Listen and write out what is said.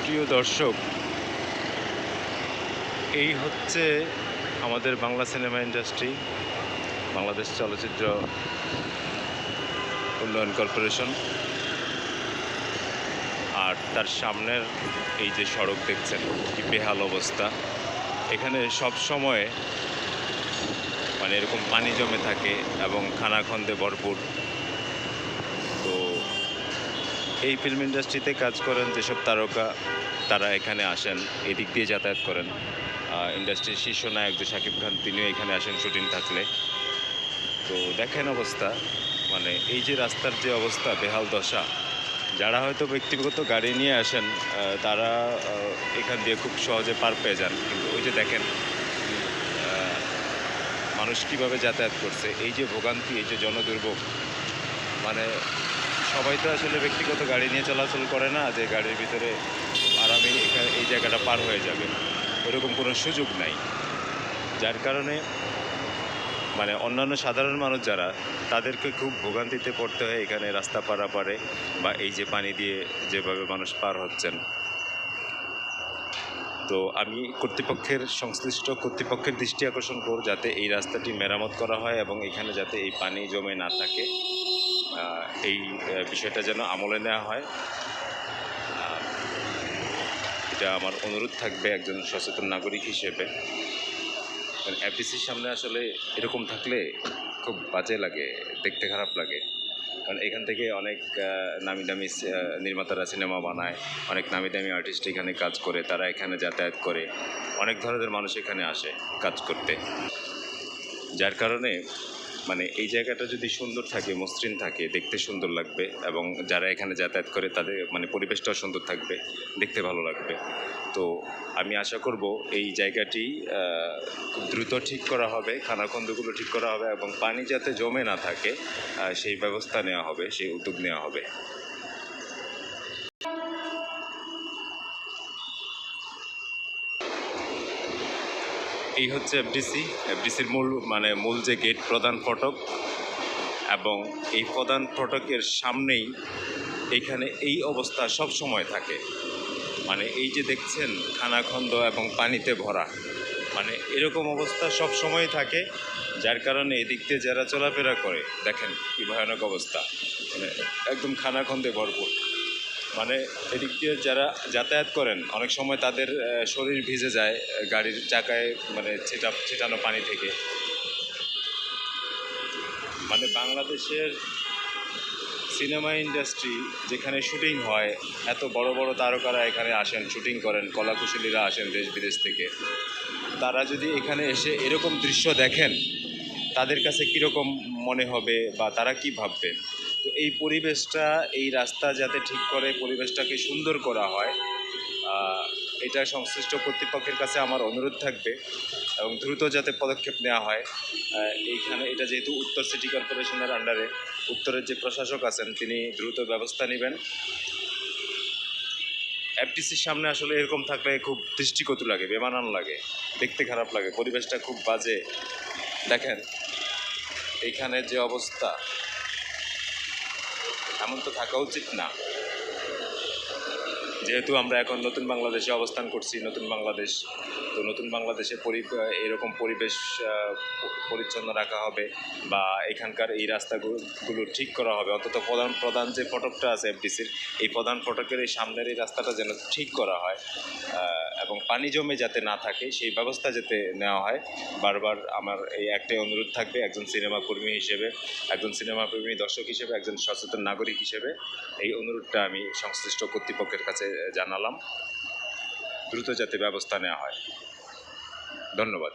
প্রিয় দর্শক, এই হচ্ছে আমাদের বাংলা সিনেমা ইন্ডাস্ট্রি, বাংলাদেশ চলচ্চিত্র উন্নয়ন কর্পোরেশন। আর তার সামনের এই যে সড়ক দেখছেন, কি বেহাল অবস্থা। এখানে সব সময় মানে এরকম পানি জমে থাকে এবং খানাখন্দে ভরপুর। তো এই ফিল্ম ইন্ডাস্ট্রিতে কাজ করেন যেসব তারকা, তারা এখানে আসেন, এদিক দিয়ে যাতায়াত করেন। ইন্ডাস্ট্রির শীর্ষ নায়ক যে শাকিব খান, তিনিও এখানে আসেন শুটিং থাকলে। তো দেখেন অবস্থা, মানে এই যে রাস্তার যে অবস্থা, বেহাল দশা। যারা হয়তো ব্যক্তিগত গাড়ি নিয়ে আসেন, তারা এখান দিয়ে খুব সহজে পার পেয়ে যান, কিন্তু ওই যে দেখেন মানুষ কীভাবে যাতায়াত করছে, এই যে ভোগান্তি, এই যে জনদুর্ভোগ। মানে সবাই তো আসলে ব্যক্তিগত গাড়ি নিয়ে চলাচল করে না যে গাড়ির ভিতরে আরামে এখানে এই জায়গাটা পার হয়ে যাবে, এরকম কোনো সুযোগ নাই। যার কারণে মানে অন্যান্য সাধারণ মানুষ যারা, তাদেরকে খুব ভোগান্তিতে পড়তে হয় এখানে রাস্তা পারাপারে, বা এই যে পানি দিয়ে যেভাবে মানুষ পার হচ্ছেন। তো আমি সংশ্লিষ্ট কর্তৃপক্ষের দৃষ্টি আকর্ষণ করব যাতে এই রাস্তাটি মেরামত করা হয় এবং এখানে যাতে এই পানি জমে না থাকে, এই বিষয়টা যেন আমলে নেওয়া হয়। এটা আমার অনুরোধ থাকবে একজন সচেতন নাগরিক হিসেবে। কারণ এফডিসির সামনে আসলে এরকম থাকলে খুব বাজে লাগে, দেখতে খারাপ লাগে। কারণ এখান থেকে অনেক নামি দামি নির্মাতারা সিনেমা বানায়, অনেক নামি দামি আর্টিস্ট এখানে কাজ করে, তারা এখানে যাতায়াত করে, অনেক ধরনের মানুষ এখানে আসে কাজ করতে। যার কারণে মানে এই জায়গাটা যদি সুন্দর থাকে, মসৃণ থাকে, দেখতে সুন্দর লাগবে, এবং যারা এখানে যাতায়াত করে তাদের মানে পরিবেশটাও সুন্দর থাকবে, দেখতে ভালো লাগবে। তো আমি আশা করব এই জায়গাটি খুব দ্রুত ঠিক করা হবে, খানাখন্দগুলো ঠিক করা হবে, এবং পানি যাতে জমে না থাকে সেই ব্যবস্থা নেওয়া হবে, সেই উদ্যোগ নেওয়া হবে। এই হচ্ছে এফডিসির মূল যে গেট, প্রধান ফটক, এবং এই প্রধান ফটকের সামনেই এইখানে এই অবস্থা সব সময় থাকে। মানে এই যে দেখছেন খানাখন্দ এবং পানিতে ভরা, মানে এরকম অবস্থা সব সময় থাকে। যার কারণে এদিক দিয়ে যারা চলাফেরা করে, দেখেন কি ভয়ানক অবস্থা, মানে একদম খানাখন্দে ভরপুর। মানে এদিক দিয়ে যারা যাতায়াত করেন, অনেক সময় তাদের শরীর ভিজে যায় গাড়ির চাকায় মানে ছিটানো পানি থেকে। মানে বাংলাদেশের সিনেমা ইন্ডাস্ট্রি যেখানে শুটিং হয়, এত বড় বড় তারকারা এখানে আসেন, শুটিং করেন, কলাকুশলীরা আসেন দেশ বিদেশ থেকে। তারা যদি এখানে এসে এরকম দৃশ্য দেখেন, তাদের কাছে কীরকম মনে হবে বা তারা কি ভাববে। তো এই পরিবেশটা, এই রাস্তা যাতে ঠিক করে পরিবেশটাকে সুন্দর করা হয়, এটা সংশ্লিষ্ট কর্তৃপক্ষের কাছে আমার অনুরোধ থাকবে, এবং দ্রুত যাতে পদক্ষেপ নেওয়া হয়। এইখানে এটা যেহেতু উত্তর সিটি কর্পোরেশনের আন্ডারে, উত্তরের যে প্রশাসক আছেন তিনি দ্রুত ব্যবস্থা নেবেন। এফডিসির সামনে আসলে এরকম থাকলে খুব দৃষ্টিকটু লাগে, বেমানান লাগে, দেখতে খারাপ লাগে, পরিবেশটা খুব বাজে। দেখেন এইখানে যে অবস্থা, এমন তো থাকা উচিত না। যেহেতু আমরা এখন নতুন বাংলাদেশে অবস্থান করছি, নতুন বাংলাদেশ, তো নতুন বাংলাদেশে এরকম পরিবেশ পরিচ্ছন্ন রাখা হবে, বা এখানকার এই রাস্তাগুলো ঠিক করা হবে। অন্তত প্রধান যে ফটকটা আছে এফডিসির, এই প্রধান ফটকের এই সামনের এই রাস্তাটা যেন ঠিক করা হয়, এবং পানি জমে যাতে না থাকে সেই ব্যবস্থা যাতে নেওয়া হয়। বারবার আমার এই একটাই অনুরোধ থাকবে, একজন সিনেমা কর্মী হিসেবে, একজন সিনেমা প্রেমী দর্শক হিসেবে, একজন সচেতন নাগরিক হিসেবে এই অনুরোধটা আমি সংশ্লিষ্ট কর্তৃপক্ষের কাছে জানালাম, দ্রুত যাতে ব্যবস্থা নেওয়া হয়। ধন্যবাদ।